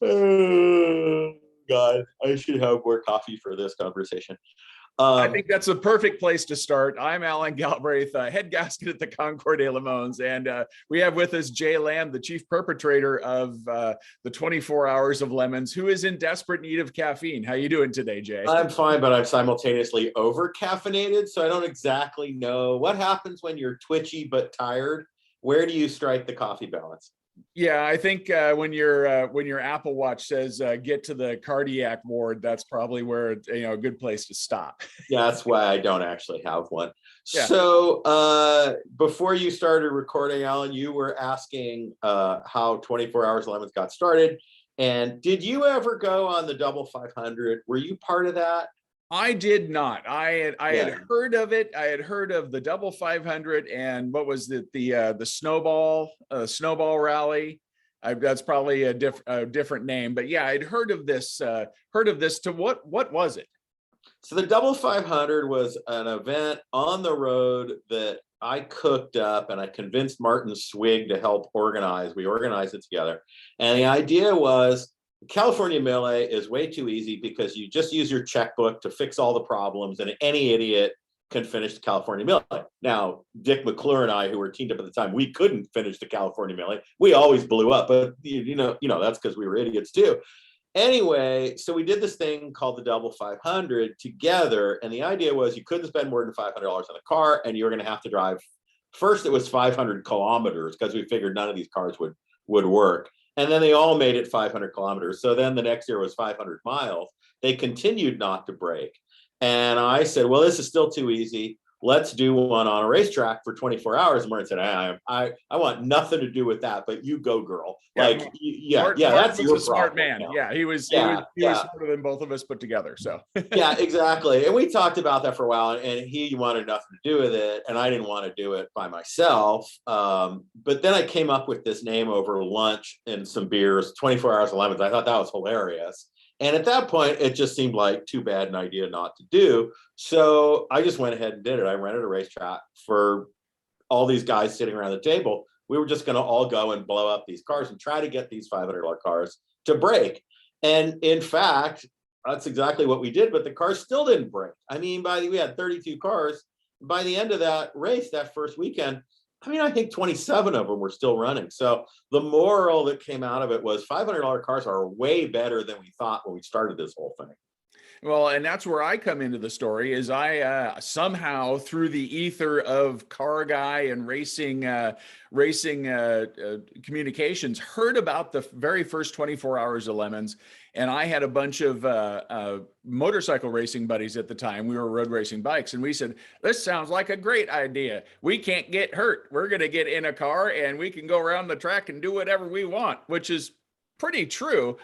Oh, God, I should have more coffee for this conversation. I think that's a perfect place to start. I'm Alan Galbraith, head gasket at the Concours de Lemons, and we have with us Jay Lamm, the chief perpetrator of the 24 Hours of Lemons, who is in desperate need of caffeine. How you doing today, Jay? I'm fine, but I'm simultaneously over caffeinated, so I don't exactly know what happens when you're twitchy but tired. Where do you strike the coffee balance? Yeah, I think when your Apple Watch says get to the cardiac ward, that's probably where a good place to stop. Yeah, that's why I don't actually have one. Yeah. So before you started recording, Alan, you were asking how 24 Hours Lemons got started. And did you ever go on the double 500? Were you part of that? I did not. I had heard of it. I had heard of the double 500 and what was it? The snowball rally. That's probably a different name, but yeah, I'd heard of this. To what was it? So the double 500 was an event on the road that I cooked up, and I convinced Martin Swig to help organize. We organized it together, and the idea was California Melee is way too easy because you just use your checkbook to fix all the problems, and any idiot can finish the California Melee. Now, Dick McClure and I, who were teamed up at the time, we couldn't finish the California Melee. We always blew up, but you know that's because we were idiots too. Anyway, so we did this thing called the double 500 together, and the idea was you couldn't spend more than $500 on a car, and you were going to have to drive. First, it was 500 kilometers because we figured none of these cars would work. And then they all made it 500 kilometers. So then the next year was 500 miles. They continued not to break. And I said, well, this is still too easy. Let's do one on a racetrack for 24 hours. And Martin said, I want nothing to do with that, but you go, girl. That's your a smart man. Yeah, he was smarter than both of us put together. So yeah, exactly. And we talked about that for a while, and he wanted nothing to do with it, and I didn't want to do it by myself. But then I came up with this name over lunch and some beers, 24 Hours of Lemons. I thought that was hilarious. And at that point, it just seemed like too bad an idea not to do. So I just went ahead and did it. I rented a racetrack for all these guys sitting around the table. We were just going to all go and blow up these cars and try to get these $500 cars to break. And in fact, that's exactly what we did, but the cars still didn't break. I mean, we had 32 cars. By the end of that race, that first weekend, I think 27 of them were still running. So the moral that came out of it was $500 cars are way better than we thought when we started this whole thing. Well, and that's where I come into the story is I somehow through the ether of car guy and racing communications heard about the very first 24 Hours of Lemons. And I had a bunch of motorcycle racing buddies at the time. We were road racing bikes. And we said, this sounds like a great idea. We can't get hurt. We're going to get in a car and we can go around the track and do whatever we want, which is pretty true.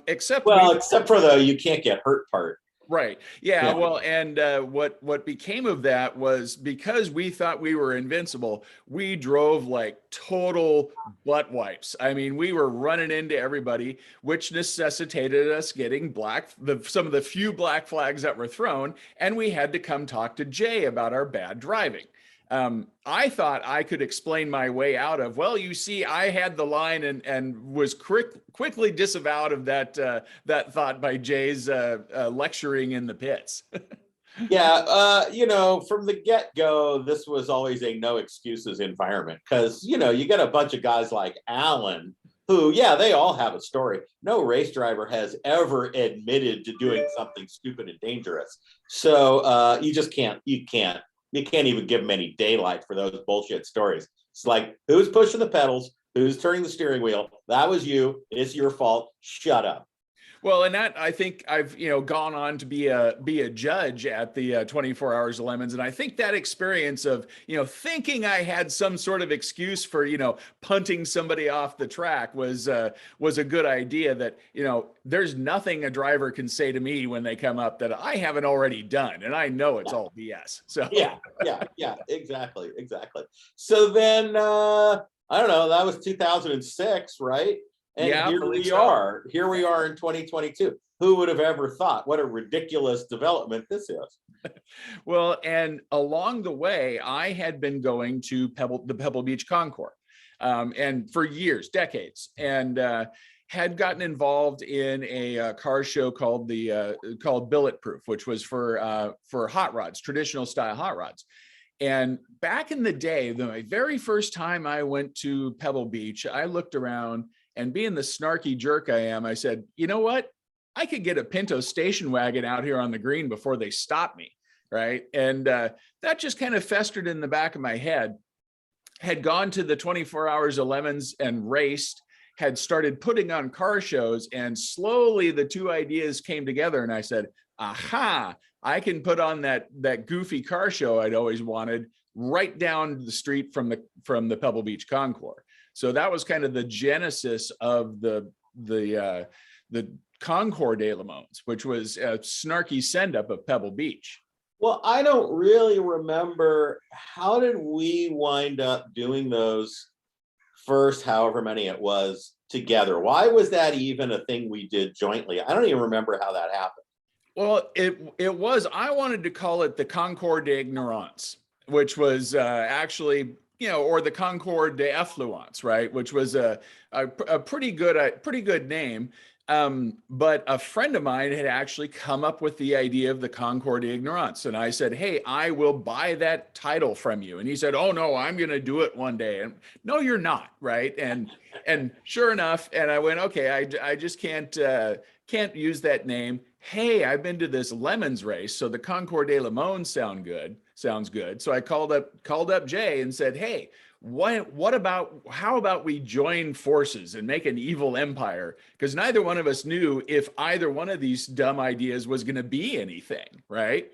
Except for the you can't get hurt part. Right. Yeah. Well, and what became of that was because we thought we were invincible, we drove like total butt wipes. I mean, we were running into everybody, which necessitated us getting some of the few black flags that were thrown. And we had to come talk to Jay about our bad driving. I thought I could explain my way out of, well, you see, I had the line and was quickly disavowed of that thought by Jay's lecturing in the pits. Yeah, from the get-go, this was always a no excuses environment because, you get a bunch of guys like Alan who, they all have a story. No race driver has ever admitted to doing something stupid and dangerous. So you can't even give them any daylight for those bullshit stories. It's like, who's pushing the pedals? Who's turning the steering wheel? That was you. It's your fault. Shut up. Well, and that I think I've gone on to be a judge at the 24 Hours of Lemons, and I think that experience of thinking I had some sort of excuse for punting somebody off the track was a good idea. That there's nothing a driver can say to me when they come up that I haven't already done, and I know it's all BS. So yeah, exactly. So then I don't know. That was 2006, right? And here we are in 2022. Who would have ever thought? What a ridiculous development this is. Well, and along the way, I had been going to the Pebble Beach Concours. and for years, decades, and had gotten involved in a car show called Billetproof, which was for hot rods, traditional style hot rods. And back in the day, my very first time I went to Pebble Beach, I looked around, and being the snarky jerk I am, I said, you know what? I could get a Pinto station wagon out here on the green before they stop me, right? And that just kind of festered in the back of my head. Had gone to the 24 Hours of Lemons and raced, had started putting on car shows, and slowly the two ideas came together, and I said, aha, I can put on that goofy car show I'd always wanted right down the street from the Pebble Beach Concours. So that was kind of the genesis of the Concours de Lemons, which was a snarky send-up of Pebble Beach. Well, I don't really remember, how did we wind up doing those first, however many it was, together? Why was that even a thing we did jointly? I don't even remember how that happened. Well, it was, I wanted to call it the Concours d'Ignorance, which was actually, or the Concours d'Effluence, right? Which was a pretty good name. But a friend of mine had actually come up with the idea of the Concours d'Ignorance. And I said, hey, I will buy that title from you. And he said, oh no, I'm going to do it one day. And no, you're not. Right. And sure enough, and I went, okay, I just can't use that name. Hey, I've been to this lemons race, so the Concours de Lemons sounds good. So I called up Jay and said, hey, how about we join forces and make an evil empire? Because neither one of us knew if either one of these dumb ideas was going to be anything, right?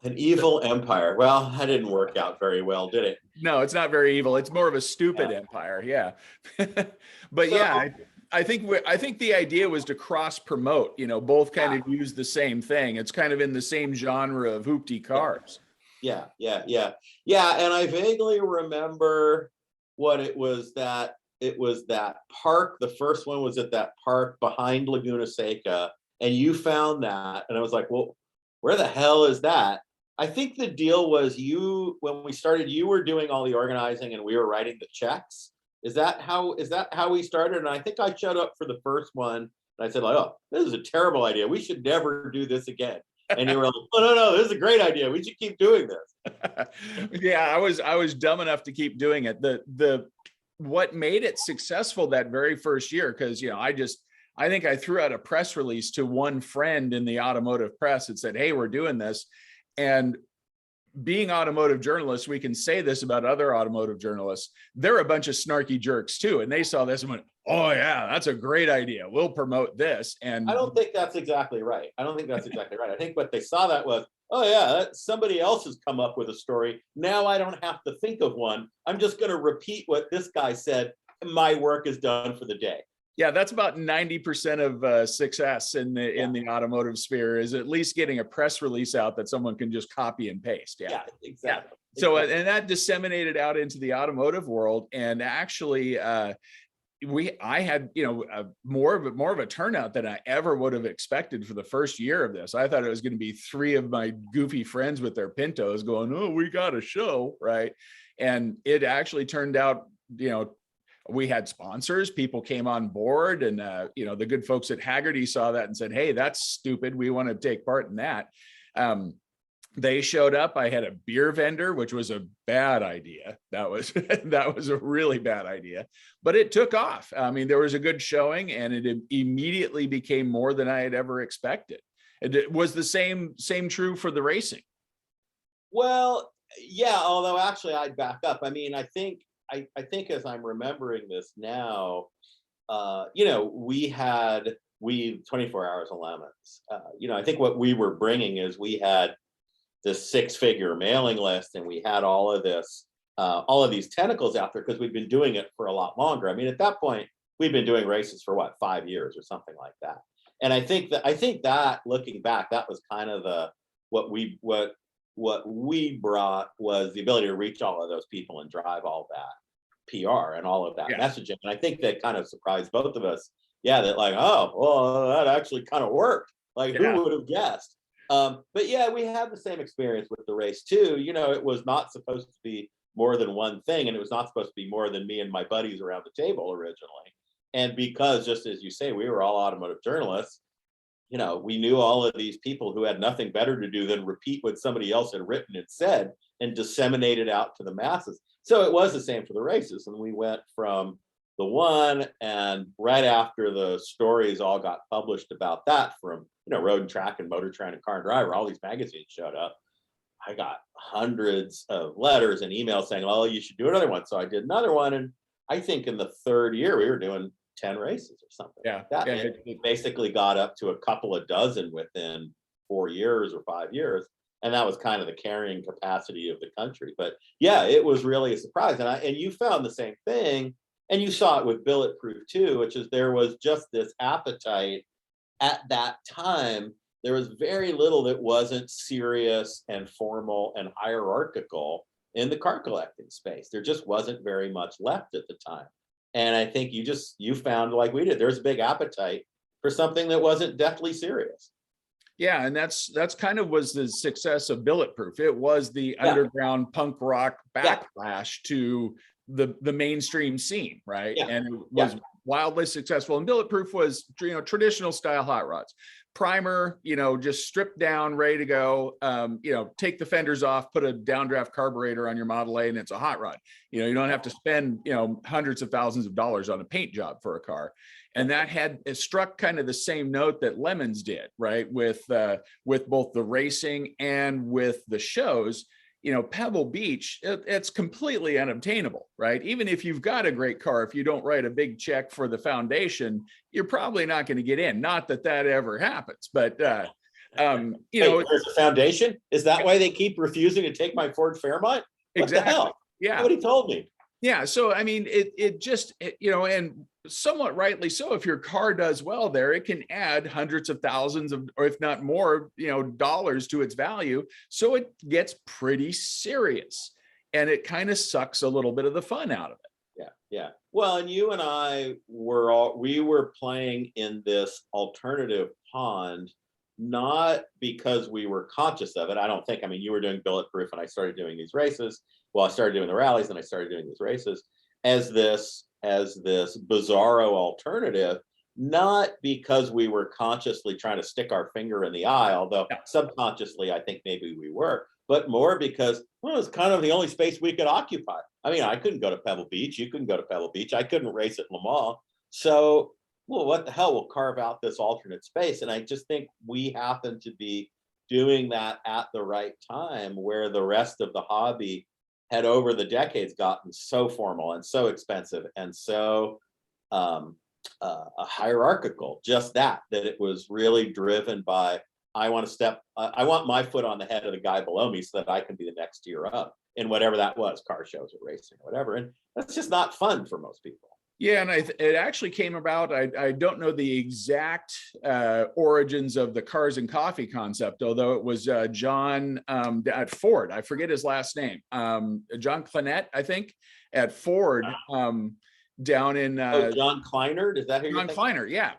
An evil empire. Well, that didn't work out very well, did it? No, it's not very evil. It's more of a stupid empire. Yeah. But so, yeah, I think the idea was to cross promote, both kind of use the same thing. It's kind of in the same genre of hoopty cars. Yeah. And I vaguely remember what it was that park. The first one was at that park behind Laguna Seca, and you found that, and I was like, well, where the hell is that? I think the deal was when we started, you were doing all the organizing and we were writing the checks. Is that how we started? And I think I showed up for the first one and I said, like, oh, this is a terrible idea. We should never do this again. And you were like, oh, no, this is a great idea. We should keep doing this. Yeah, I was dumb enough to keep doing it. What made it successful that very first year, because I think I threw out a press release to one friend in the automotive press that said, hey, we're doing this. And being automotive journalists, we can say this about other automotive journalists. They're a bunch of snarky jerks too. And they saw this and went, oh yeah, that's a great idea. We'll promote this. And I don't think that's exactly right. I think what they saw that was, oh yeah, somebody else has come up with a story. Now I don't have to think of one. I'm just going to repeat what this guy said. My work is done for the day. Yeah, that's about 90% of success in the automotive sphere, is at least getting a press release out that someone can just copy and paste. Yeah, exactly. Yeah. So, and that disseminated out into the automotive world. And actually, I had, more of a turnout than I ever would have expected for the first year of this. I thought it was going to be 3 of my goofy friends with their Pintos going, oh, we got a show, right? And it actually turned out, we had sponsors, people came on board, and the good folks at Haggerty saw that and said, hey, that's stupid, we want to take part in that. They showed up. I had a beer vendor, which was a bad idea. That was a really bad idea, but it took off. I mean, there was a good showing, and it immediately became more than I had ever expected. It was the same true for the racing. Well, yeah, although actually I'd back up. I mean, I think as I'm remembering this now, we 24 Hours of Lemons. I think what we were bringing is we had this 6-figure mailing list, and we had all of these tentacles out there because we'd been doing it for a lot longer. I mean, at that point, we'd been doing races for 5 years or something like that. And I think that looking back, that was kind of what we brought was the ability to reach all of those people and drive all that PR and all of that messaging. And I think that kind of surprised both of us. Yeah, that like, oh, well, that actually kind of worked. Like, who would have guessed? But yeah, we had the same experience with the race too. It was not supposed to be more than one thing, and it was not supposed to be more than me and my buddies around the table originally. And because, just as you say, we were all automotive journalists, we knew all of these people who had nothing better to do than repeat what somebody else had written and said and disseminate it out to the masses. So it was the same for the races. And we went from the one, and right after the stories all got published about that from, Road and Track and Motor Trend and Car and Driver, all these magazines showed up. I got hundreds of letters and emails saying, "Oh, you should do another one." So I did another one. And I think in the third year, we were doing 10 races or something like that. Yeah. It basically got up to a couple of dozen within 4 years or 5 years. And that was kind of the carrying capacity of the country. But yeah, it was really a surprise. And you found the same thing. And you saw it with Bulletproof too, which is there was just this appetite at that time. There was very little that wasn't serious and formal and hierarchical in the car collecting space. There just wasn't very much left at the time. And I think you found, like we did, there's a big appetite for something that wasn't deathly serious. Yeah, and that's kind of was the success of Bulletproof. It was the underground punk rock backlash to the mainstream scene, right? And it was wildly successful. And Bulletproof was, traditional style hot rods. Primer, just stripped down, ready to go. Take the fenders off, put a downdraft carburetor on your Model A, and it's a hot rod. You don't have to spend, hundreds of thousands of dollars on a paint job for a car. And that it struck kind of the same note that Lemons did, right? With both the racing and with the shows. Pebble Beach, it's completely unobtainable, right? Even if you've got a great car, if you don't write a big check for the foundation, you're probably not going to get in. Not that ever happens, but there's a foundation. Is that why they keep refusing to take my Ford Fairmont? What the hell? Yeah, nobody told me. Yeah, so I mean, it just, and somewhat rightly so, if your car does well there, it can add hundreds of thousands of, or if not more, dollars to its value. So it gets pretty serious, and it kind of sucks a little bit of the fun out of it. Yeah. Well, and you and I were playing in this alternative pond, not because we were conscious of it. I don't think. I mean, you were doing Bulletproof, and I started doing these races. Well, I started doing the rallies, and I started doing these races as this bizarro alternative, not because we were consciously trying to stick our finger in the eye, although subconsciously I think maybe we were, but more because, well, it was kind of the only space we could occupy. I mean, I couldn't go to Pebble Beach. You couldn't go to Pebble Beach. I couldn't race at Le Mans. So, well, what the hell? We'll carve out this alternate space. And I just think we happen to be doing that at the right time, where the rest of the hobby had over the decades gotten so formal and so expensive and so hierarchical, just that it was really driven by, I want my foot on the head of the guy below me so that I can be the next tier up in whatever that was, car shows or racing or whatever. And that's just not fun for most people. Yeah, and it actually came about, I don't know the exact origins of the cars and coffee concept, although it was John at Ford, I forget his last name, John Clinette, I think, at Ford, down in... John Kleiner, is that who you're John Kleiner, yeah.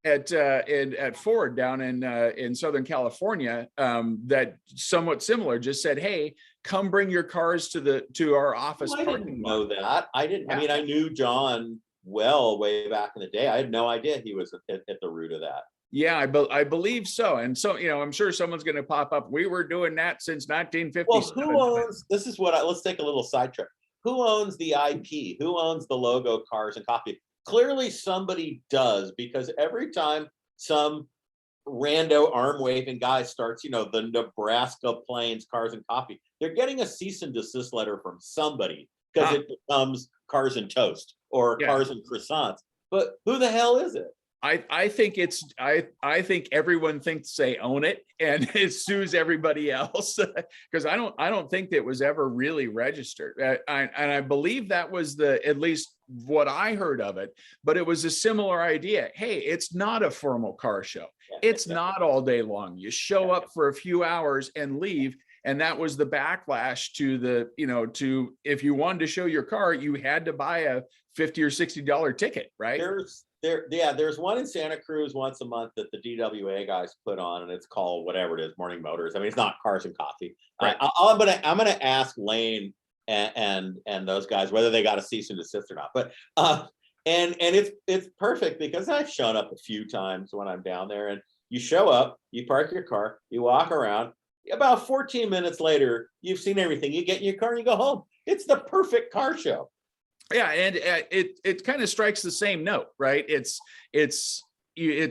At Ford down in Southern California, that somewhat similar, just said, "Hey, come bring your cars to our office." I didn't know that. I didn't. Yeah. I mean, I knew John well way back in the day. I had no idea he was at the root of that. Yeah, I believe so. And so, I'm sure someone's going to pop up. We were doing that since 1957. Well, who owns? This is let's take a little sidetrack. Who owns the IP? Who owns the logo, cars, and coffee? Clearly somebody does, because every time some rando arm waving guy starts, the Nebraska Plains Cars and Coffee, they're getting a cease and desist letter from somebody, because it becomes Cars and Toast or Cars and Croissants. But who the hell is it? I think I think everyone thinks they own it, and it sues everybody else, because I don't think that was ever really registered. And I believe that was at least what I heard of it, but it was a similar idea. Hey, it's not a formal car show. It's not all day long. You show up for a few hours and leave. And that was the backlash to if you wanted to show your car, you had to buy a $50 or $60 ticket, right? There's one in Santa Cruz once a month that the DWA guys put on, and it's called whatever it is, Morning Motors. I mean, it's not Cars and Coffee. Right. I'm gonna ask Lane and those guys, whether they got a cease and desist or not. But and it's perfect because I've shown up a few times when I'm down there, and you show up, you park your car, you walk around. About 14 minutes later, you've seen everything. You get in your car and you go home. It's the perfect car show. Yeah, and it kind of strikes the same note, right? It's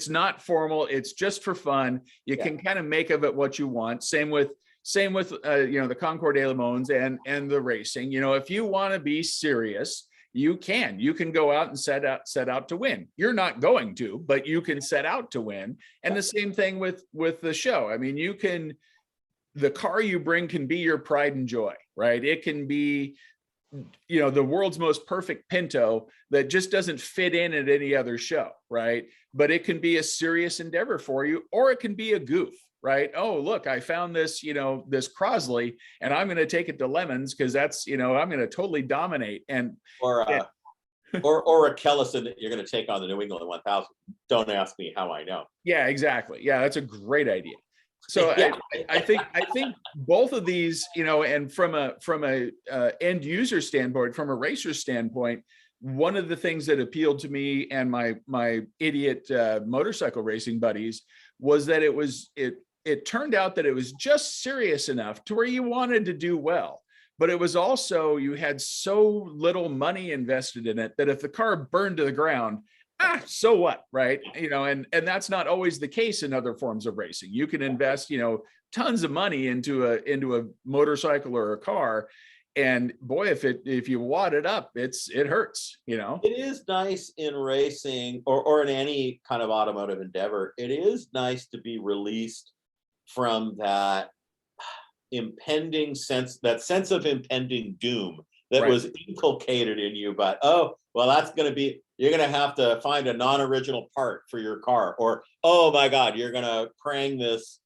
not formal. It's just for fun. You can kind of make of it what you want. Same with the Concours de Le Mans and the racing. If you want to be serious, you can go out and set out to win. You're not going to, but you can set out to win. And the same thing with the show. I mean, the car you bring can be your pride and joy, right? It can be the world's most perfect Pinto that just doesn't fit in at any other show, right? But it can be a serious endeavor for you, or it can be a goof, right? Oh, look, I found this, this Crosley, and I'm going to take it to Lemons because that's, I'm going to totally dominate. And or a Kellison that you're going to take on the New England 1000. Don't ask me how I know. Yeah, exactly. Yeah, that's a great idea. So yeah. I think both of these, and from a end user standpoint, from a racer standpoint, one of the things that appealed to me and my idiot motorcycle racing buddies was that it turned out that it was just serious enough to where you wanted to do well, but it was also, you had so little money invested in it that if the car burned to the ground, so what, right? And that's not always the case in other forms of racing. You can invest, tons of money into a motorcycle or a car, and boy, if you wad it up, it hurts. It is nice in racing or in any kind of automotive endeavor. It is nice to be released from that impending sense, that sense of impending doom that was inculcated in you. But that's going to be, you're going to have to find a non-original part for your car, or oh my God, you're going to prang this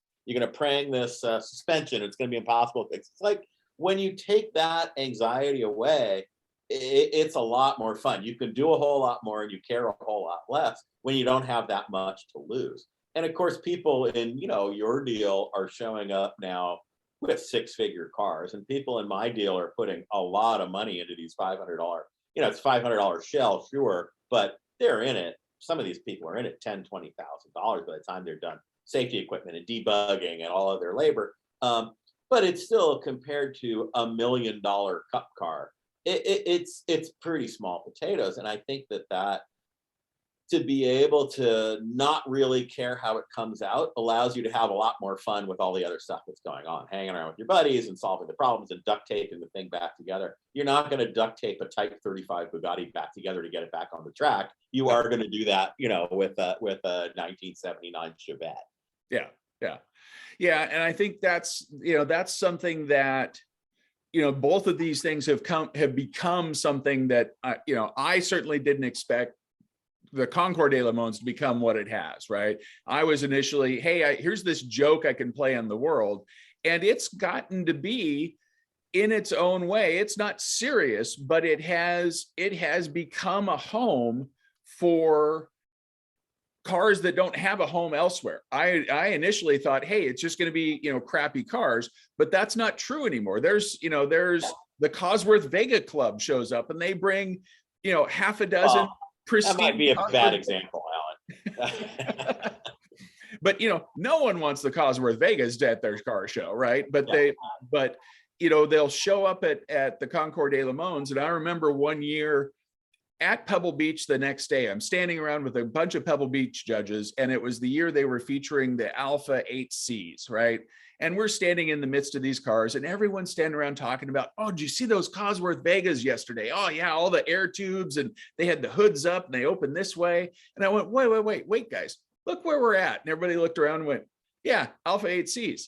suspension. It's going to be impossible to fix. It's like when you take that anxiety away, it's a lot more fun. You can do a whole lot more and you care a whole lot less when you don't have that much to lose. And of course, people in your deal are showing up now with six-figure cars, and people in my deal are putting a lot of money into these $500. It's $500 shell, sure, but they're in it. Some of these people are in it $10,000, $20,000 by the time they're done safety equipment and debugging and all of their labor. But it's still, compared to $1 million cup car, it's pretty small potatoes. And I think that to be able to not really care how it comes out allows you to have a lot more fun with all the other stuff that's going on, hanging around with your buddies and solving the problems and duct taping the thing back together. You're not going to duct tape a Type 35 Bugatti back together to get it back on the track. You are going to do that, with a 1979 Chevette. Yeah. And I think that's something that, both of these things have become something that, I certainly didn't expect the Concours de Le Mans to become what it has, right? I was initially, hey, here's this joke I can play on the world. And it's gotten to be, in its own way, it's not serious, but it has become a home for cars that don't have a home elsewhere. I initially thought, hey, it's just going to be, crappy cars, but that's not true anymore. There's the Cosworth Vega Club shows up and they bring, half a dozen pristine. That might be a bad example, Alan. But no one wants the Cosworth Vegas at their car show, right? But they'll show up at the Concours de Le Mans. And I remember one year at Pebble Beach the next day, I'm standing around with a bunch of Pebble Beach judges, and it was the year they were featuring the Alpha 8Cs, right? And we're standing in the midst of these cars, and everyone's standing around talking about, oh, did you see those Cosworth Vegas yesterday? Oh yeah, all the air tubes, and they had the hoods up and they opened this way. And I went, wait, guys, look where we're at. And everybody looked around and went, yeah, Alpha 8Cs.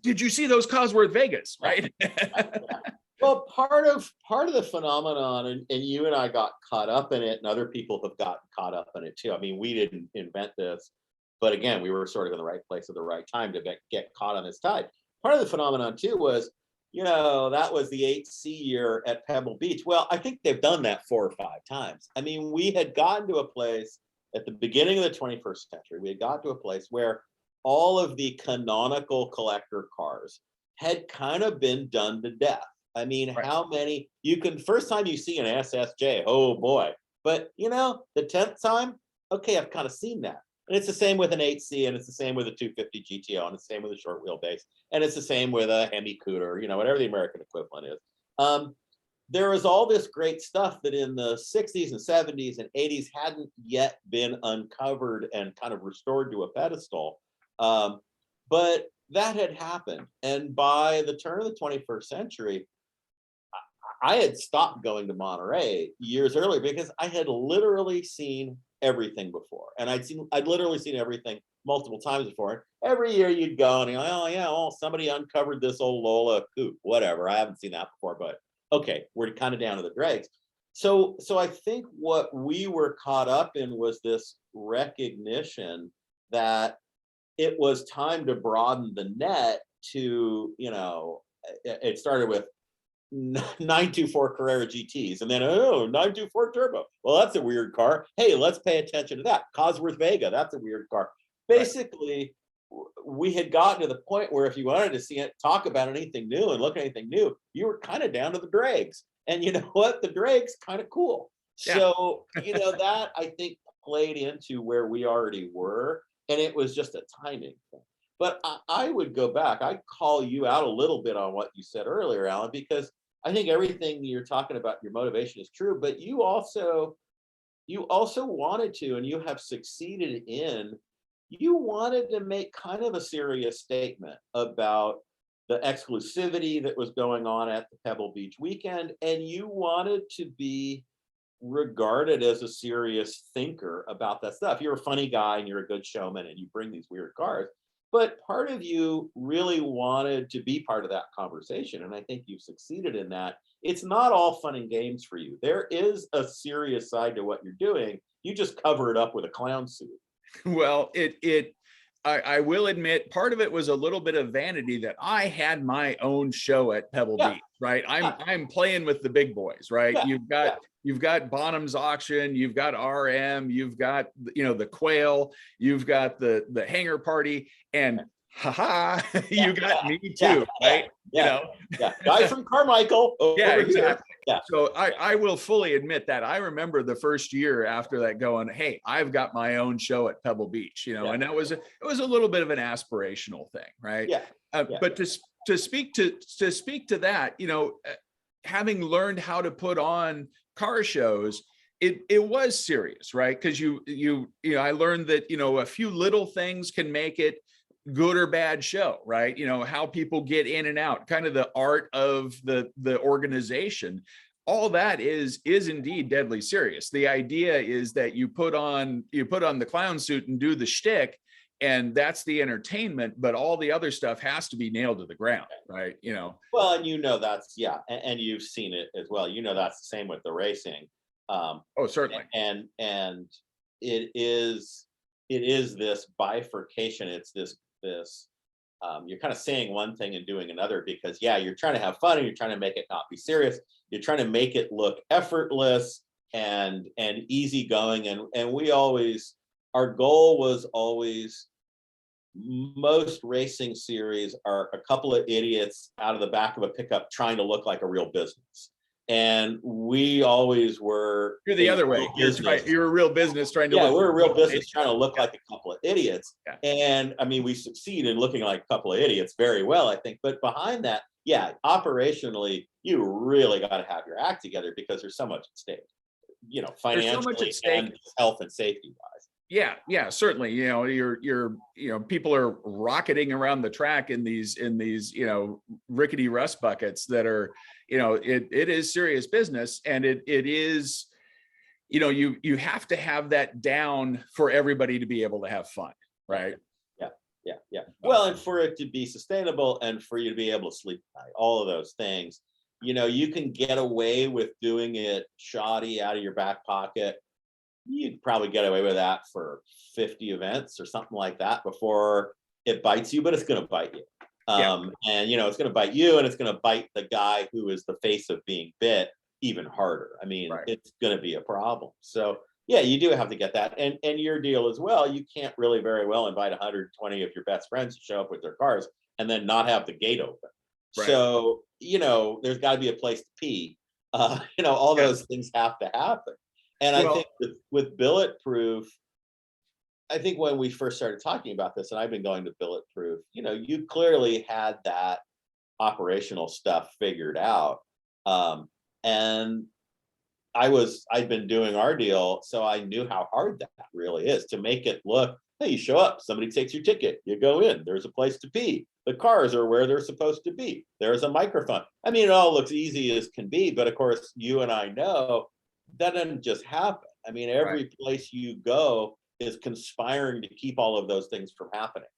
Did you see those Cosworth Vegas, right? Well, part of the phenomenon, and you and I got caught up in it, and other people have gotten caught up in it too. I mean, we didn't invent this, but again, we were sort of in the right place at the right time to get caught on this tide. Part of the phenomenon too was, that was the 8C year at Pebble Beach. Well, I think they've done that 4 or 5 times. I mean, we had gotten to a place at the beginning of the 21st century, we had got to a place where all of the canonical collector cars had kind of been done to death. I mean, Right. how many you can first time you see an SSJ, oh boy. But the 10th time, okay, I've kind of seen that. And it's the same with an 8C, and it's the same with a 250 GTO, and it's the same with a short wheelbase, and it's the same with a Hemi Cooter, whatever the American equivalent is. There was all this great stuff that in the 60s and 70s and 80s hadn't yet been uncovered and kind of restored to a pedestal. But that had happened. And by the turn of the 21st century, I had stopped going to Monterey years earlier because I had literally seen everything before. And I'd literally seen everything multiple times before. Every year you'd go and you're like, oh yeah, well, somebody uncovered this old Lola coupe, whatever. I haven't seen that before, but okay, we're kind of down to the dregs. So I think what we were caught up in was this recognition that it was time to broaden the net to, it started with 924 Carrera GTs, and then 924 Turbo. Well, that's a weird car. Hey, let's pay attention to that. Cosworth Vega, that's a weird car. Basically, we had gotten to the point where if you wanted to see it, talk about anything new and look at anything new, you were kind of down to the dregs. And you know what? The dregs kind of cool. Yeah. So, that I think played into where we already were. And it was just a timing thing. But I would go back. I'd call you out a little bit on what you said earlier, Alan, because I think everything you're talking about, your motivation is true, but you also wanted to, and you have succeeded in, you wanted to make kind of a serious statement about the exclusivity that was going on at the Pebble Beach weekend, and you wanted to be regarded as a serious thinker about that stuff. You're a funny guy and you're a good showman and you bring these weird cars, but part of you really wanted to be part of that conversation, and I think you've succeeded in that. It's not all fun and games for you. There is a serious side to what you're doing. You just cover it up with a clown suit. Well, I will admit part of it was a little bit of vanity that I had my own show at Pebble Beach, right? I'm playing with the big boys, right? You've got Bonham's Auction, you've got RM, you've got the Quail, you've got the Hangar Party, and you got me too, right? Guy from Carmichael. Yeah, exactly. Yeah. So I will fully admit that I remember the first year after that going, hey, I've got my own show at Pebble Beach, and it was a little bit of an aspirational thing, right? But to speak to that, having learned how to put on car shows, it was serious, right? Because I learned that a few little things can make it good or bad show, right? How people get in and out, kind of the art of the organization. All that is indeed deadly serious. The idea is that you put on the clown suit and do the shtick, and that's the entertainment, but all the other stuff has to be nailed to the ground, right? Well, and that's and you've seen it as well. That's the same with the racing. Oh, certainly. And it is this bifurcation. It's this you're kind of saying one thing and doing another, because you're trying to have fun and you're trying to make it not be serious. You're trying to make it look effortless and easygoing. And our goal was always, most racing series are a couple of idiots out of the back of a pickup trying to look like a real business. And we always were. You're the other way. You're a real business trying to. Yeah, we're a real business trying to look like a couple of idiots. Yeah. And I mean, we succeed in looking like a couple of idiots very well, I think. But behind that, operationally, you really got to have your act together because there's so much at stake. Financially and health and safety wise. Yeah, certainly. You're people are rocketing around the track in these rickety rust buckets that are, it is serious business, and it is, you have to have that down for everybody to be able to have fun, right? Yeah. Well, and for it to be sustainable and for you to be able to sleep at night, all of those things, you can get away with doing it shoddy out of your back pocket. You'd probably get away with that for 50 events or something like that before it bites you, but it's going to bite you. And it's going to bite you, and it's going to bite the guy who is the face of being bit even harder. I mean, It's going to be a problem. So you do have to get that. And your deal as well, you can't really very well invite 120 of your best friends to show up with their cars and then not have the gate open. Right. So there's got to be a place to pee. All those things have to happen. And I think with Bulletproof, I think when we first started talking about this, and I've been going to Bulletproof, you clearly had that operational stuff figured out. And I'd been doing our deal, so I knew how hard that really is to make it look, hey, you show up, somebody takes your ticket, you go in, there's a place to pee, the cars are where they're supposed to be, there's a microphone. I mean, it all looks easy as can be, but of course, you and I know that doesn't just happen. I mean, every place you go is conspiring to keep all of those things from happening.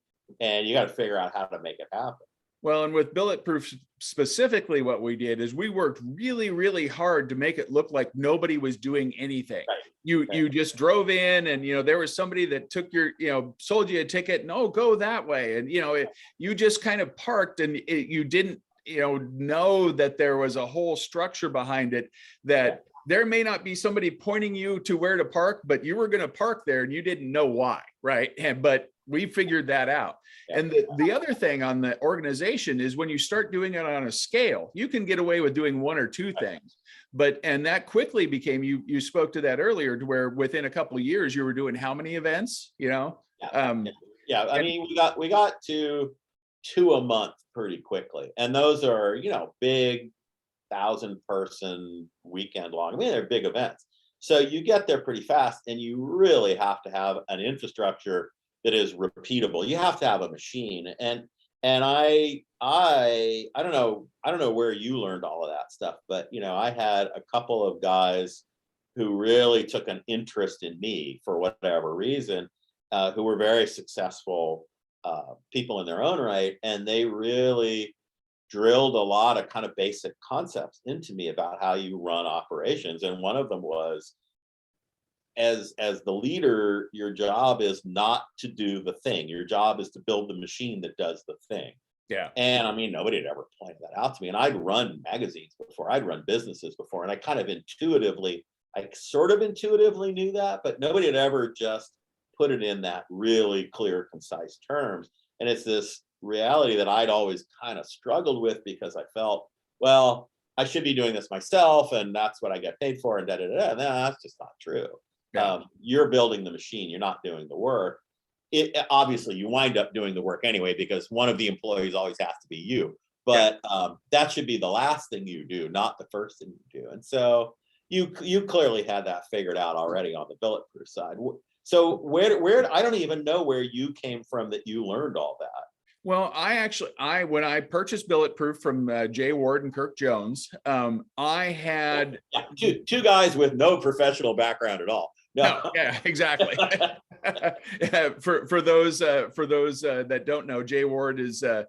And you got to figure out how to make it happen. Well, and with Bulletproof specifically, what we did is we worked really, really hard to make it look like nobody was doing anything. Right. You just drove in, and there was somebody that took your, sold you a ticket, and go that way, and you just kind of parked, and you didn't know that there was a whole structure behind it, that there may not be somebody pointing you to where to park, but you were going to park there and you didn't know why, right? But we figured that out. And the other thing on the organization is when you start doing it on a scale, you can get away with doing one or two things. And that quickly became, you spoke to that earlier, to where within a couple of years you were doing how many events, I mean, we got to 2 a month pretty quickly. And those are, big 1,000-person weekend long. I mean, they're big events. So you get there pretty fast, and you really have to have an infrastructure that is repeatable. You have to have a machine. And I don't know where you learned all of that stuff, but I had a couple of guys who really took an interest in me for whatever reason, who were very successful people in their own right, and they really drilled a lot of kind of basic concepts into me about how you run operations. And one of them was, as the leader, your job is not to do the thing. Your job is to build the machine that does the thing. Yeah. And I mean, nobody had ever pointed that out to me. And I'd run magazines before, I'd run businesses before, and I sort of intuitively knew that, but nobody had ever just put it in that really clear, concise terms. And it's this reality that I'd always kind of struggled with, because I felt, well, I should be doing this myself, and that's what I get paid for, and da-da-da-da. No, that's just not true. Yeah. You're building the machine, you're not doing the work. Obviously you wind up doing the work anyway, because one of the employees always has to be you, but that should be the last thing you do, not the first thing you do. And so you clearly had that figured out already on the Bulletproof side. So where I don't even know where you came from that you learned all that. Well, when I purchased Bulletproof from Jay Ward and Kirk Jones, I had two guys with no professional background at all. No, yeah, exactly. For those that don't know, Jay Ward is a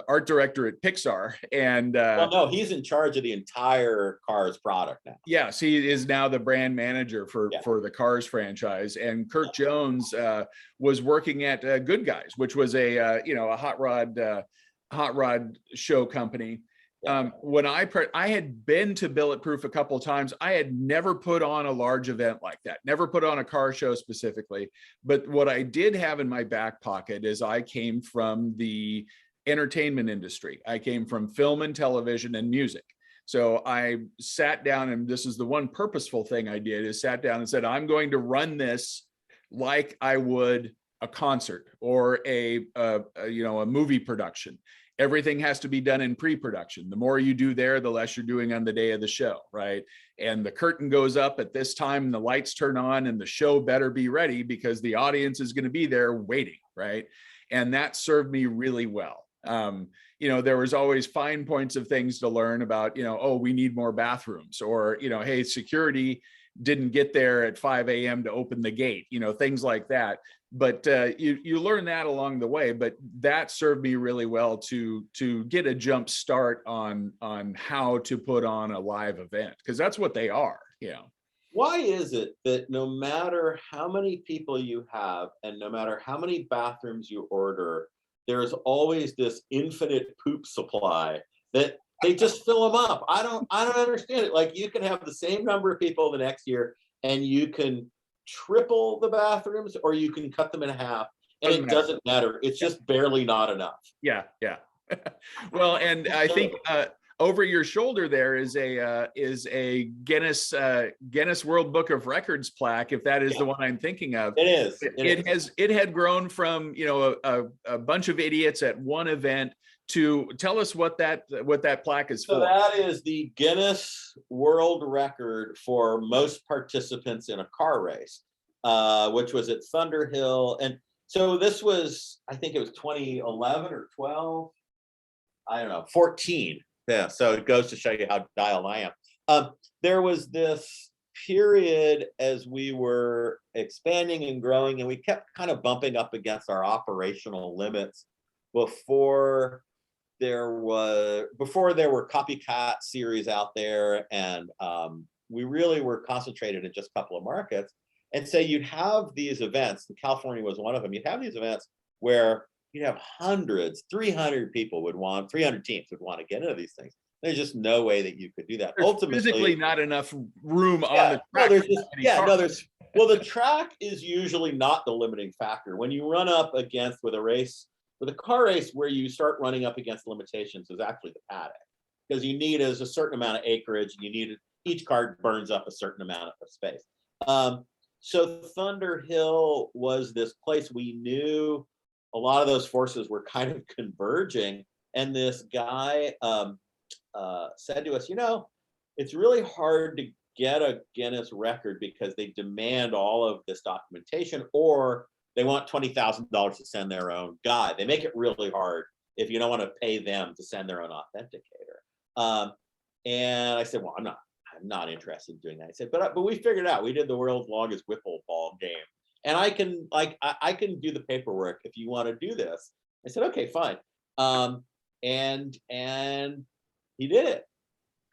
art director at Pixar, and no, he's in charge of the entire Cars product now. Yes, he is now the brand manager for the Cars franchise. And Kirk Jones was working at Good Guys, which was a hot rod show company. When I had been to Bulletproof a couple of times, I had never put on a large event like that, never put on a car show specifically. But what I did have in my back pocket is I came from the entertainment industry. I came from film and television and music. So I sat down, and this is the one purposeful thing I did, is sat down and said, I'm going to run this like I would a concert or a movie production. Everything has to be done in pre-production. The more you do there, the less you're doing on the day of the show, right? And the curtain goes up at this time, and the lights turn on, and the show better be ready, because the audience is going to be there waiting, right? And that served me really well. There was always fine points of things to learn about, we need more bathrooms, or, hey, security didn't get there at 5 a.m. to open the gate, things like that. But you learn that along the way. But that served me really well to get a jump start on how to put on a live event, because that's what they are. Why is it that no matter how many people you have, and no matter how many bathrooms you order, there's always this infinite poop supply that they just fill them up? I don't understand it. Like, you can have the same number of people the next year, and you can triple the bathrooms, or you can cut them in half, and it doesn't matter. It's just barely not enough. Yeah. Well, and I think over your shoulder there is a Guinness World Book of Records plaque, if that is the one I'm thinking of. It is. It had grown from, you know, a bunch of idiots at one event to tell us what that plaque is for. So that is the Guinness World Record for most participants in a car race, which was at Thunderhill. And so this was, I think it was 2011 or 12. I don't know, 14. Yeah, so it goes to show you how dialed I am. There was this period as we were expanding and growing, and we kept kind of bumping up against our operational limits before there were copycat series out there, and we really were concentrated in just a couple of markets. And so you'd have these events, and California was one of them. You'd have these events where you'd have hundreds, 300 teams would want to get into these things. There's just no way that you could do that. There's ultimately physically not enough room on the track. The track is usually not the limiting factor. When you run up against with a car race where you start running up against limitations is actually the paddock, because you need a certain amount of acreage, and each car burns up a certain amount of space. So Thunderhill was this place we knew a lot of those forces were kind of converging, and this guy said to us, you know, it's really hard to get a Guinness record because they demand all of this documentation, or they want $20,000 to send their own guy. They make it really hard if you don't want to pay them to send their own authenticator. And I said, well, I'm not interested in doing that. I said, but we figured out, we did the world's longest whipple ball game, and I can do the paperwork if you want to do this. I said, okay, fine. And he did it.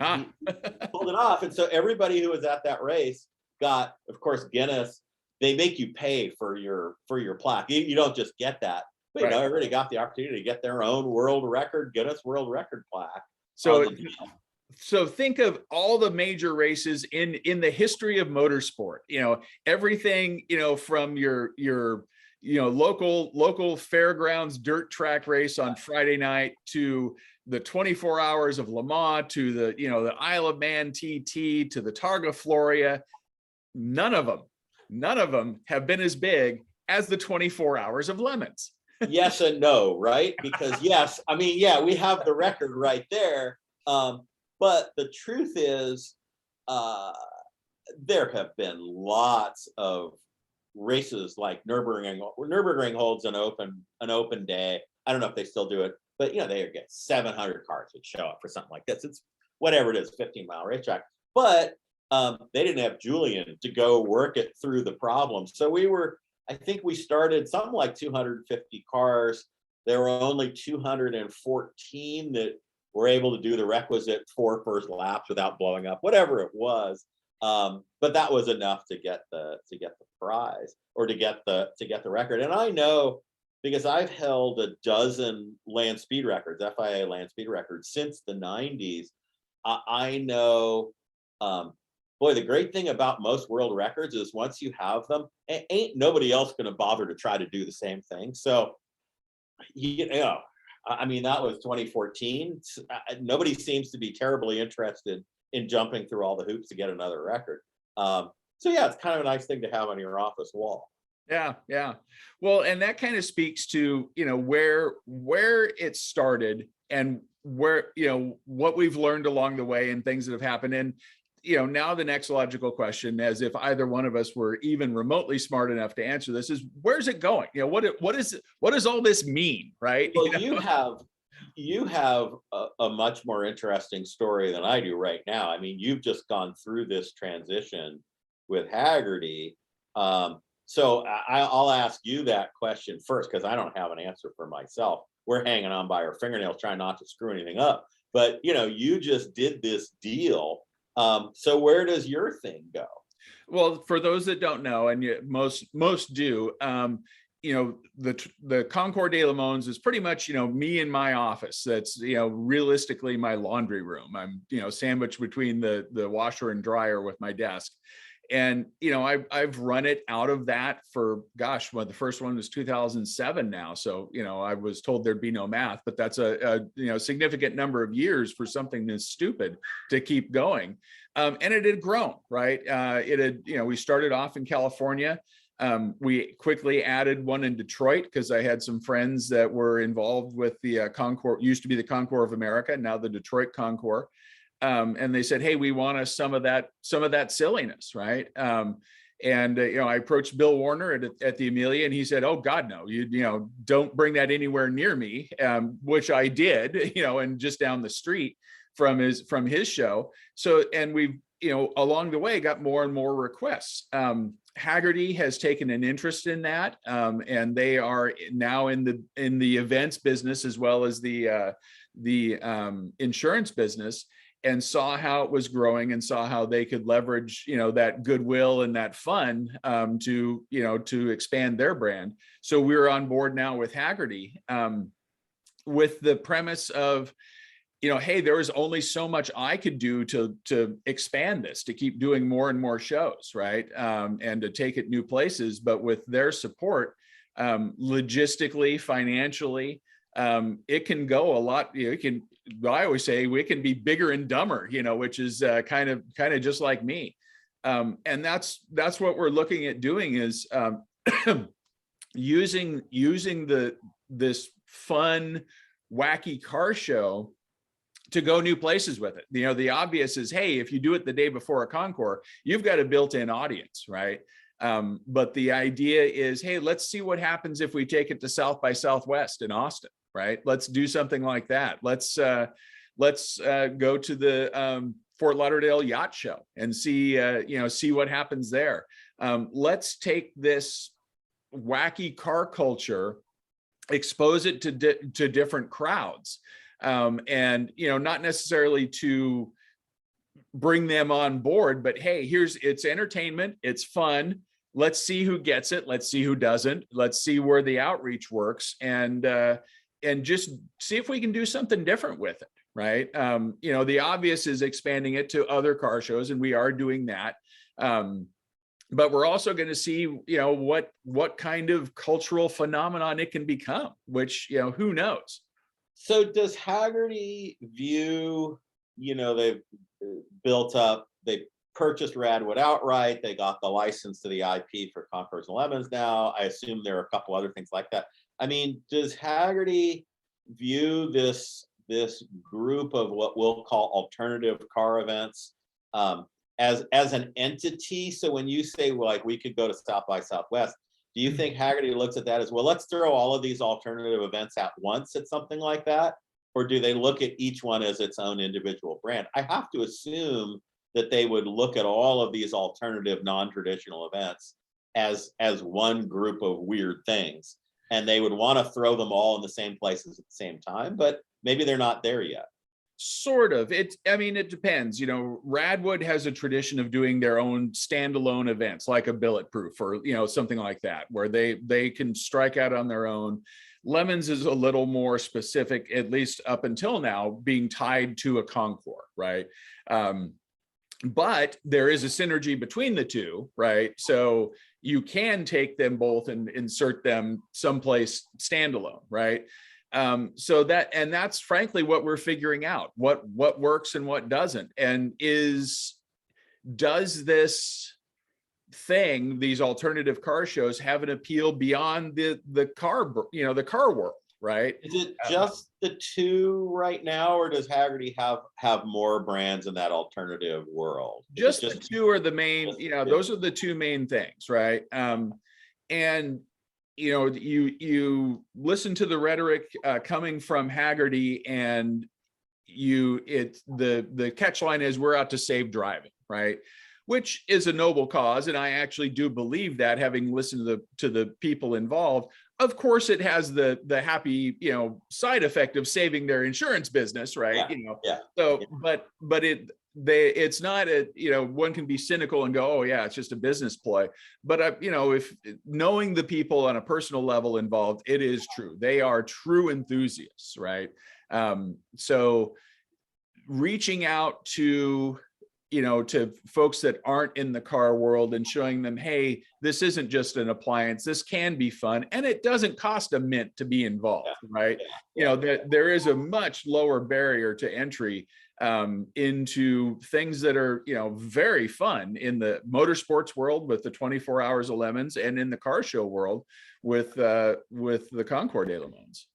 He pulled it off. And so everybody who was at that race got, of course, Guinness. They make you pay for your plaque. You don't just get that. But you know, everybody got the opportunity to get their own Guinness World Record plaque. So think of all the major races in the history of motorsport. You know, everything, you know, from your local fairgrounds dirt track race on Friday night to the 24 hours of Le Mans, to the Isle of Man TT, to the Targa Floria. None of them have been as big as the 24 hours of Lemons. Yes and no, right? Because yes, I mean, yeah, we have the record right there. But the truth is, there have been lots of races like Nürburgring. Nürburgring holds an open day. I don't know if they still do it, but you know, they get 700 cars that show up for something like this. It's whatever it is, 15-mile racetrack. But they didn't have Julian to go work it through the problems. So I think we started something like 250 cars. There were only 214 that were able to do the requisite 4 first laps without blowing up, whatever it was. But that was enough to get the prize, or to get the record. And I know, because I've held a dozen land speed records, FIA land speed records, since the 90s. I know, boy, the great thing about most world records is once you have them, ain't nobody else going to bother to try to do the same thing. So, you know, I mean, that was 2014. Nobody seems to be terribly interested in jumping through all the hoops to get another record. So yeah, it's kind of a nice thing to have on your office wall. Yeah. Well, and that kind of speaks to, you know, where it started, and where, you know, what we've learned along the way and things that have happened. And, you know, now the next logical question, as if either one of us were even remotely smart enough to answer this, is where's it going? You know, what does all this mean, right? Well, you have a much more interesting story than I do right now. I mean, you've just gone through this transition with Haggerty. So I'll ask you that question first, because I don't have an answer for myself. We're hanging on by our fingernails, trying not to screw anything up. But, you know, you just did this deal. So where does your thing go? Well, for those that don't know, and most do, you know, the Concours de Le Mans is pretty much, you know, me in my office. That's, you know, realistically my laundry room. I'm, you know, sandwiched between the washer and dryer with my desk. And, you know, I've run it out of that for, gosh, well, the first one was 2007 now. So, you know, I was told there'd be no math, but that's a you know, significant number of years for something that's stupid to keep going. And it had grown, right? It had, you know, we started off in California. We quickly added one in Detroit because I had some friends that were involved with the Concours, used to be the Concours of America, now the Detroit Concours. And they said, hey, we want us some of that silliness, right? And you know, I approached Bill Warner at the Amelia, and he said, oh God, no, you know, don't bring that anywhere near me, which I did, you know, and just down the street from his show. So, and we've, you know, along the way got more and more requests. Haggerty has taken an interest in that, and they are now in the events business as well as the insurance business, and saw how it was growing and saw how they could leverage, you know, that goodwill and that fun to, you know, to expand their brand. So we're on board now with Haggerty, with the premise of, you know, hey, there was only so much I could do to expand this, to keep doing more and more shows, right? And to take it new places, but with their support, logistically, financially, it can go a lot. You know, it can, I always say we can be bigger and dumber, you know, which is kind of just like me. And that's what we're looking at doing is using this fun, wacky car show to go new places with it. You know, the obvious is, hey, if you do it the day before a Concours, you've got a built-in audience, right? But the idea is, hey, let's see what happens if we take it to South by Southwest in Austin, right? Let's do something like that. Let's go to the Fort Lauderdale Yacht Show and see, you know, see what happens there. Let's take this wacky car culture, expose it to different crowds, and, you know, not necessarily to bring them on board, but hey, it's entertainment, it's fun. Let's see who gets it. Let's see who doesn't. Let's see where the outreach works, and just see if we can do something different with it, right? You know, the obvious is expanding it to other car shows, and we are doing that. But we're also going to see, you know, what kind of cultural phenomenon it can become, which, you know, who knows? So does Haggerty view, you know, they've they purchased Radwood outright, they got the license to the IP for Concours and Lemons now. I assume there are a couple other things like that. I mean, does Haggerty view this group of what we'll call alternative car events as an entity? So when you say, well, like, we could go to South by Southwest, do you think Haggerty looks at that as, well, let's throw all of these alternative events at once at something like that? Or do they look at each one as its own individual brand? I have to assume that they would look at all of these alternative, non-traditional events as one group of weird things, and they would want to throw them all in the same places at the same time, but maybe they're not there yet. Sort of. I mean, it depends. You know, Radwood has a tradition of doing their own standalone events, like a Bulletproof or, you know, something like that, where they can strike out on their own. Lemons is a little more specific, at least up until now, being tied to a Concours, right? But there is a synergy between the two, right? So you can take them both and insert them someplace standalone, right? So that's frankly what we're figuring out, what works and what doesn't, and does this thing, these alternative car shows, have an appeal beyond the car, you know, the car world, right? Is it just the two right now, or does Haggerty have more brands in that alternative world? Just the two are the main, you know, those are the two main things, right? And you know, you listen to the rhetoric coming from Haggerty, and the catch line is, we're out to save driving, right? Which is a noble cause, and I actually do believe that, having listened to the people involved. Of course, it has the happy, you know, side effect of saving their insurance business, right? Yeah, you know, yeah, so yeah. but it's not a, you know, one can be cynical and go, oh yeah, it's just a business ploy. But you know, if knowing the people on a personal level involved, it is true. They are true enthusiasts, right? So reaching out to to folks that aren't in the car world and showing them, hey, this isn't just an appliance. This can be fun, and it doesn't cost a mint to be involved, right? There is a much lower barrier to entry into things that are, very fun in the motorsports world with the 24 Hours of Lemons, and in the car show world with the Concours de Lemons.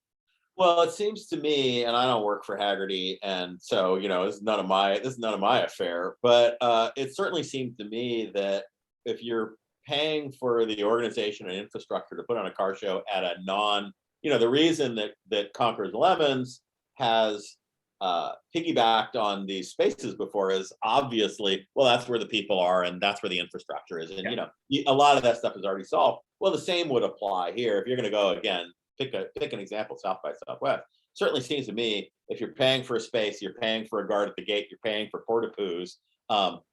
Well, it seems to me, and I don't work for Haggerty, and so this is none of my affair. But it certainly seems to me that if you're paying for the organization and infrastructure to put on a car show at a the reason that Concours Lemons has piggybacked on these spaces before is obviously, well, that's where the people are and that's where the infrastructure is, and a lot of that stuff is already solved. Well, the same would apply here if you're going to go again. Pick an example, South by Southwest. Certainly seems to me, if you're paying for a space, you're paying for a guard at the gate, you're paying for porta poos.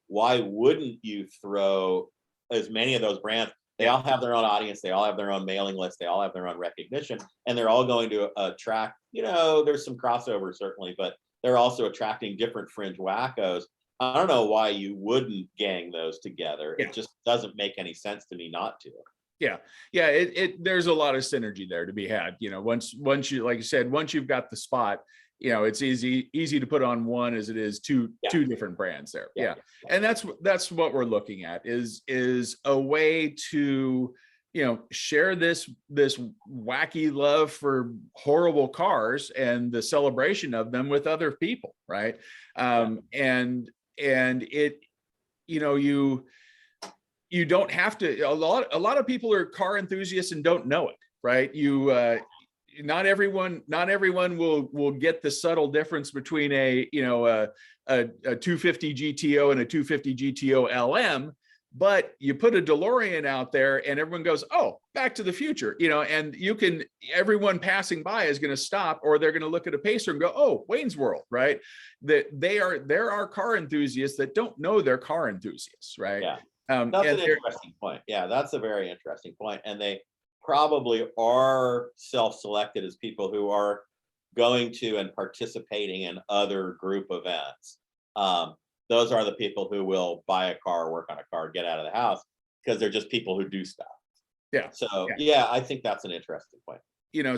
Why wouldn't you throw as many of those brands? They all have their own audience, they all have their own mailing list, they all have their own recognition, and they're all going to attract. There's some crossover certainly, but they're also attracting different fringe wackos. I don't know why you wouldn't gang those together. It just doesn't make any sense to me not to. There's a lot of synergy there to be had. Once you, like you said, once you've got the spot, it's easy to put on one as it is two different brands there. And that's what we're looking at is a way to share this wacky love for horrible cars and the celebration of them with other people, right? And it, you don't have to. A lot of people are car enthusiasts and don't know it, right? Not everyone will get the subtle difference between a 250 GTO and a 250 GTO LM. But you put a DeLorean out there and everyone goes, oh, Back to the Future, and everyone passing by is going to stop, or they're going to look at a Pacer and go, oh, Wayne's World, right? There are car enthusiasts that don't know they're car enthusiasts, right? That's an interesting point. That's a very interesting point. And they probably are self-selected as people who are going to and participating in other group events. Those are the people who will buy a car, work on a car, get out of the house, because they're just people who do stuff. So I think that's an interesting point.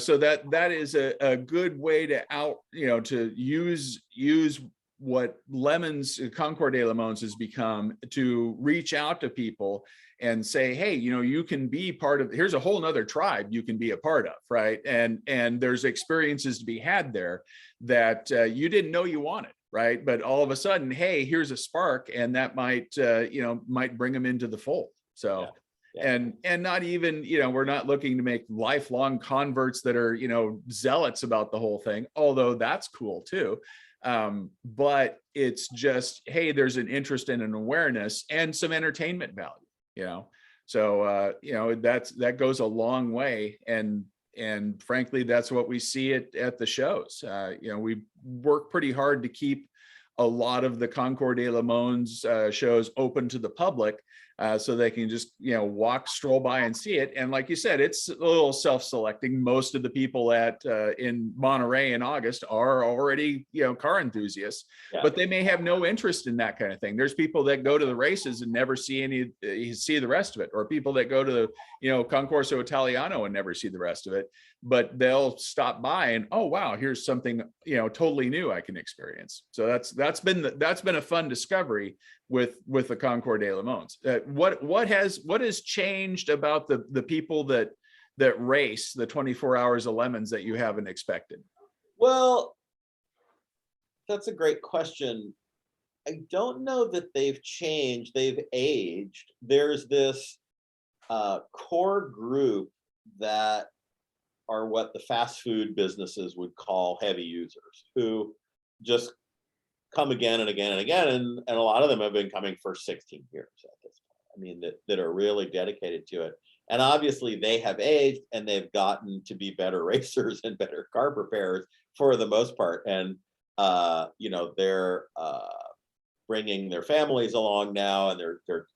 So that is a good way to use what Concours de Lemons has become, to reach out to people and say, hey, you can be part of, here's a whole nother tribe you can be a part of, right? And there's experiences to be had there that you didn't know you wanted, right? But all of a sudden, hey, here's a spark, and that might bring them into the fold. So and not even, we're not looking to make lifelong converts that are, zealots about the whole thing, although that's cool too. But it's just, hey, there's an interest and an awareness and some entertainment value, so that goes a long way. And frankly, that's what we see at the shows. We work pretty hard to keep a lot of the Concours de Lemons shows open to the public, so they can just stroll by and see it. And like you said, it's a little self-selecting. Most of the people in Monterey in August are already car enthusiasts, but they may have no interest in that kind of thing. There's people that go to the races and never see the rest of it, or people that go to Concorso Italiano and never see the rest of it, but they'll stop by and, oh wow, here's something totally new I can experience. So that's been a fun discovery with the Concours de Lemons. What has changed about the people that race the 24 Hours of Lemons that you haven't expected? Well, that's a great question. I don't know that they've changed. They've aged. There's this core group that are what the fast food businesses would call heavy users, who just come again and again and again, and a lot of them have been coming for 16 years at this point. I mean, that are really dedicated to it. And obviously they have aged and they've gotten to be better racers and better car preparers for the most part. And they're bringing their families along now, and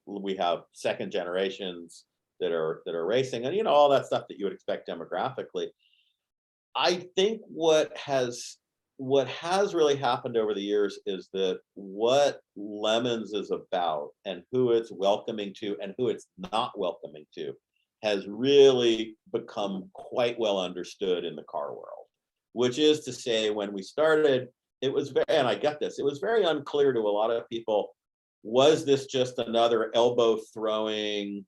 we have second generations that are racing, and all that stuff that you would expect demographically. I think what has what has really happened over the years is that what Lemons is about and who it's welcoming to and who it's not welcoming to has really become quite well understood in the car world, which is to say, when we started, it was very, and I get this, it was very unclear to a lot of people, was this just another elbow throwing,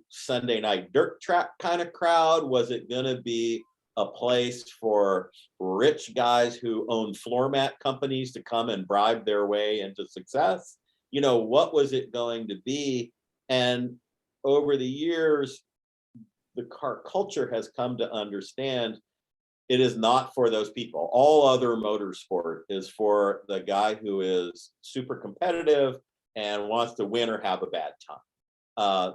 Sunday night dirt track kind of crowd? Was it going to be a place for rich guys who own floor mat companies to come and bribe their way into success? What was it going to be? And over the years, the car culture has come to understand it is not for those people. All other motorsport is for the guy who is super competitive and wants to win or have a bad time.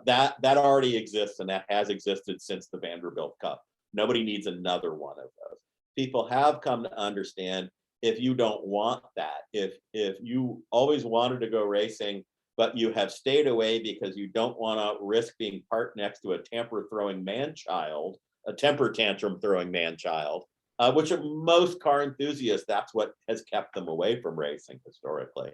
That already exists, and that has existed since the Vanderbilt Cup. Nobody needs another one of those. People have come to understand, if you don't want that, if you always wanted to go racing, but you have stayed away because you don't want to risk being parked next to a temper tantrum throwing man child, which are most car enthusiasts, that's what has kept them away from racing historically.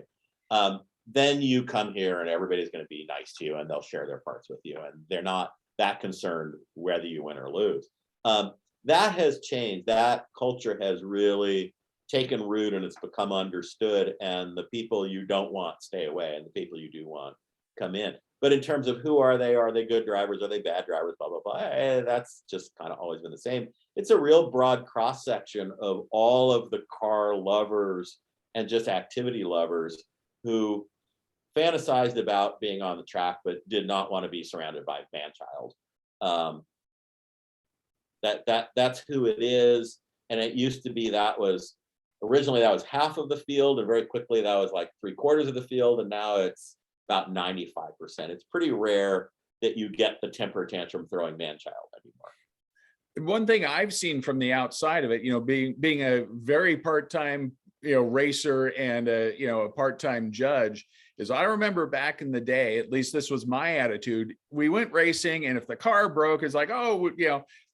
Then you come here and everybody's going to be nice to you and they'll share their parts with you, and they're not that concerned whether you win or lose. That has changed. That culture has really taken root and it's become understood, and the people you don't want stay away and the people you do want come in. But in terms of who are they good drivers, are they bad drivers, blah blah blah, that's just kind of always been the same. It's a real broad cross section of all of the car lovers and just activity lovers who fantasized about being on the track but did not want to be surrounded by man child. That's who it is. And it used to be originally that was half of the field, and very quickly that was like 3/4 of the field, and now it's about 95%. It's pretty rare that you get the temper tantrum throwing man child anymore. One thing I've seen from the outside of it, being a very part-time, racer and a part-time judge, is I remember back in the day, at least this was my attitude, we went racing, and if the car broke, it's like, oh,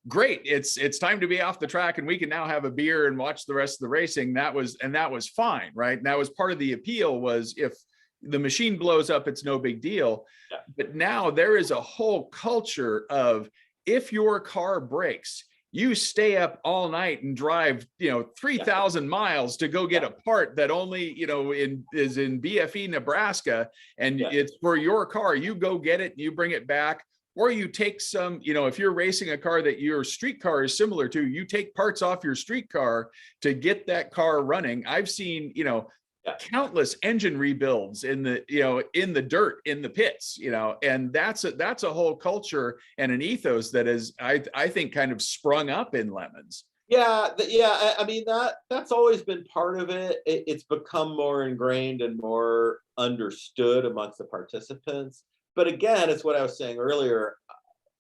great, it's time to be off the track and we can now have a beer and watch the rest of the racing. That was fine, right? And that was part of the appeal, was if the machine blows up, it's no big deal. Yeah. But now there is a whole culture of, if your car breaks, you stay up all night and drive 3,000 miles to go get a part that only is in BFE, Nebraska, and it's for your car. You go get it and you bring it back. Or you take some, if you're racing a car that your street car is similar to, you take parts off your street car to get that car running. I've seen, countless engine rebuilds in the dirt, in the pits, and that's a whole culture and an ethos that is, I think, kind of sprung up in Lemons. Yeah. I mean, that's always been part of it. It's become more ingrained and more understood amongst the participants. But again, it's what I was saying earlier.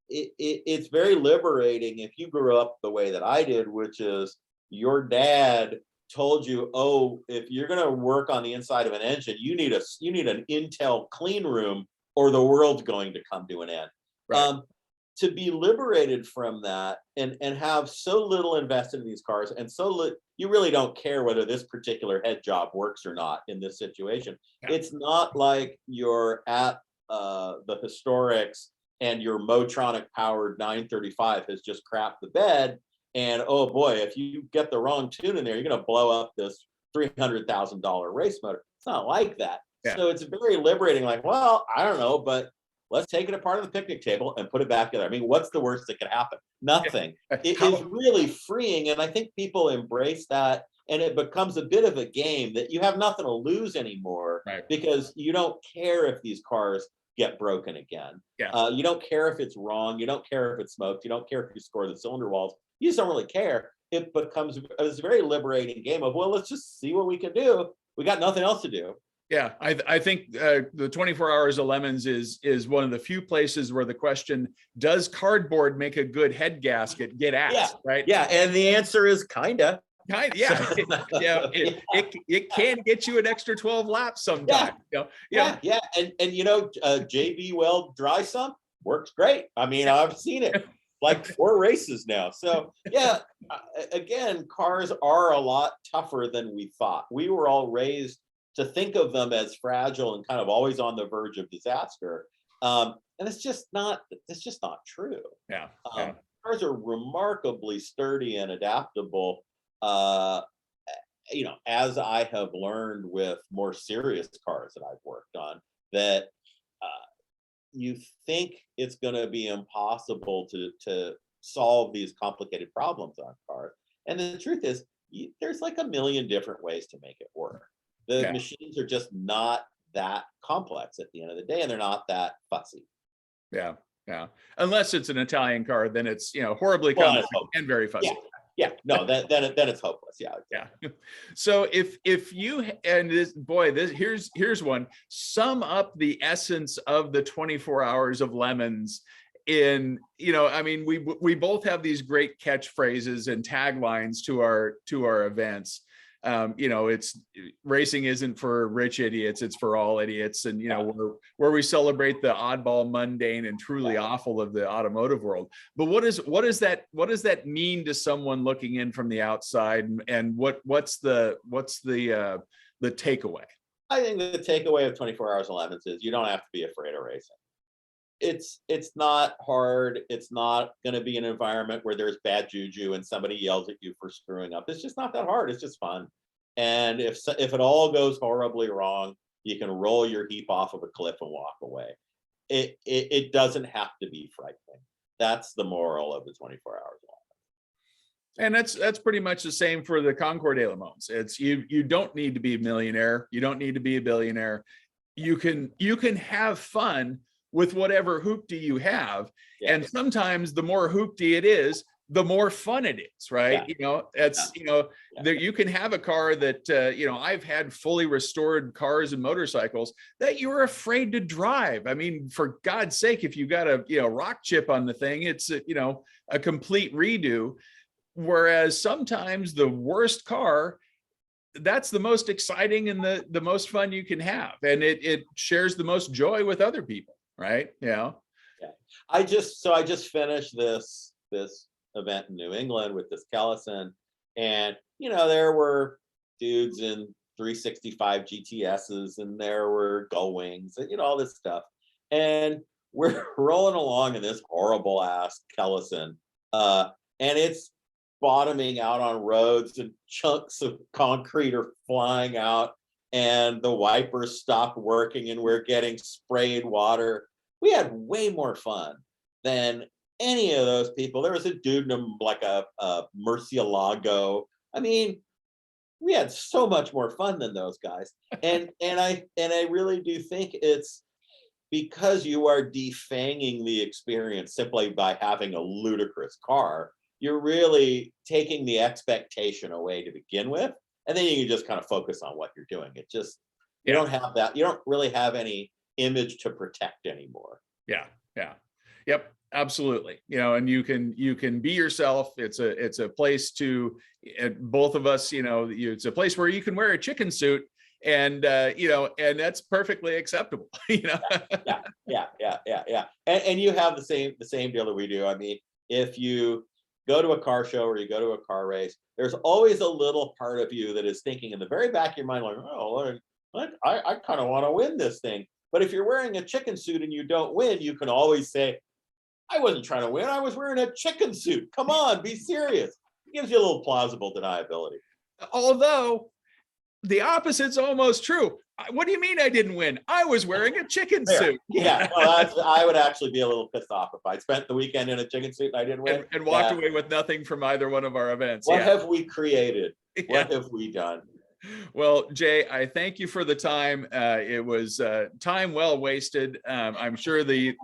It's very liberating if you grew up the way that I did, which is your dad told you, oh, if you're going to work on the inside of an engine, you need an Intel clean room or the world's going to come to an end. Right. To be liberated from that and have so little invested in these cars, and you really don't care whether this particular head job works or not in this situation. Yeah. It's not like you're at the historics and your Motronic powered 935 has just crapped the bed, and oh boy, if you get the wrong tune in there, you're going to blow up this $300,000 race motor. It's not like that. Yeah. So it's very liberating, like, well, I don't know, but let's take it apart on the picnic table and put it back together. I mean, what's the worst that could happen? Nothing. It is really freeing, and I think people embrace that, and it becomes a bit of a game that you have nothing to lose anymore, right? Because you don't care if these cars get broken again. Yeah. You don't care if it's wrong. You don't care if it's smoked. You don't care if you score the cylinder walls. You just don't really care. It becomes a very liberating game of, well, let's just see what we can do. We got nothing else to do. Yeah, I think the 24 Hours of Lemons is one of the few places where the question, does cardboard make a good head gasket, get asked, right? Yeah, and the answer is kinda. Yeah. It can get you an extra 12 laps sometimes. Yeah. And JB Weld dry sump works great. I mean, I've seen it. like 4 races now. So yeah, again, cars are a lot tougher than we thought. We were all raised to think of them as fragile and kind of always on the verge of disaster. And it's just not true. Yeah. Cars are remarkably sturdy and adaptable. As I have learned with more serious cars that I've worked on, that you think it's going to be impossible to solve these complicated problems on cars, and the truth is, there's like a million different ways to make it work. The machines are just not that complex at the end of the day, and they're not that fussy. Yeah. Unless it's an Italian car, then it's horribly complex and very fussy. Yeah. No, then it's hopeless. Yeah. So if you here's one. Sum up the essence of the 24 hours of Lemons in, we both have these great catchphrases and taglines to our events. It's racing isn't for rich idiots, it's for all idiots. And, where we celebrate the oddball, mundane, and truly awful of the automotive world. But what does that mean to someone looking in from the outside? And what's the takeaway? I think the takeaway of 24 Hours of Lemons is you don't have to be afraid of racing. It's not hard. It's not going to be an environment where there's bad juju and somebody yells at you for screwing up. It's just not that hard. It's just fun. And if it all goes horribly wrong, you can roll your heap off of a cliff and walk away. It doesn't have to be frightening. That's the moral of the 24 Hours of Lemons. And that's pretty much the same for the Concours de Lemons. It's you don't need to be a millionaire. You don't need to be a billionaire. You can have fun with whatever hoopty you have. Yeah. And sometimes the more hoopty it is, the more fun it is, right? Yeah. You can have a car that, I've had fully restored cars and motorcycles that you're afraid to drive. I mean, for God's sake, if you got a, rock chip on the thing, it's, a complete redo. Whereas sometimes the worst car, that's the most exciting and the most fun you can have. And it shares the most joy with other people. Right. Yeah. I just finished this event in New England with this Kellison, and there were dudes in 365 GTSs, and there were gull wings, and all this stuff. And we're rolling along in this horrible ass Kellison, and it's bottoming out on roads, and chunks of concrete are flying out, and the wipers stopped working, and we're getting sprayed water. We had way more fun than any of those people. There was a dude in like a Murcielago. I mean, we had so much more fun than those guys. And I really do think it's because you are defanging the experience simply by having a ludicrous car. You're really taking the expectation away to begin with, and then you can just kind of focus on what you're doing. It just you don't have that. You don't really have any image to protect anymore. Yep, absolutely. And you can be yourself. It's a place to, both of us, it's a place where you can wear a chicken suit, and and that's perfectly acceptable. Yeah. And you have the same deal that we do. I mean, if you go to a car show or you go to a car race, there's always a little part of you that is thinking in the very back of your mind, like, oh, I kind of want to win this thing. But if you're wearing a chicken suit and you don't win, you can always say, I wasn't trying to win. I was wearing a chicken suit. Come on, be serious. It gives you a little plausible deniability. Although the opposite's almost true. What do you mean I didn't win? I was wearing a chicken suit. Yeah, well, I would actually be a little pissed off if I spent the weekend in a chicken suit and I didn't win. And walked away with nothing from either one of our events. What have we created? What have we done? Well, Jay, I thank you for the time. It was time well wasted. I'm sure the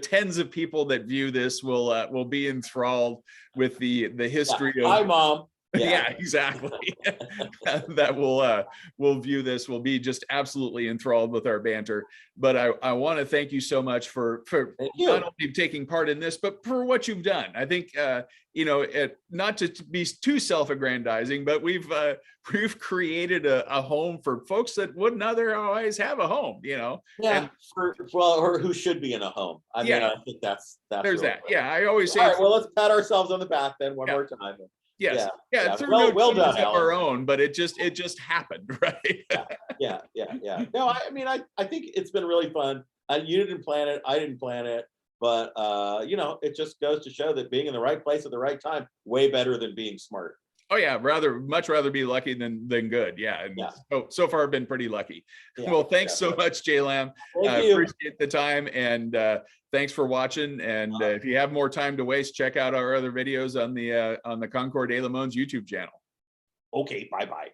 tens of people that view this will be enthralled with the history of. Hi, Mom. Yeah, exactly. That will view this, will be just absolutely enthralled with our banter. But I want to thank you so much for not only taking part in this, but for what you've done. I think not to be too self-aggrandizing, but we've created a home for folks that wouldn't otherwise have a home. Yeah, and or who should be in a home. I mean, I think that's there's really that. Yeah, I always say. All right, well, let's pat ourselves on the back then one more time. Yes. Yeah. Through Well done, of our own, but it just happened, right? Yeah. No, I mean, I think it's been really fun. You didn't plan it, I didn't plan it, but it just goes to show that being in the right place at the right time, way better than being smart. Oh yeah, much rather be lucky than good. Yeah. And so far I've been pretty lucky. Yeah, well, thanks so much, Jay Lamm. Thank you. Appreciate the time, and thanks for watching. And if you have more time to waste, check out our other videos on the Concours de Limons YouTube channel. Okay, bye-bye.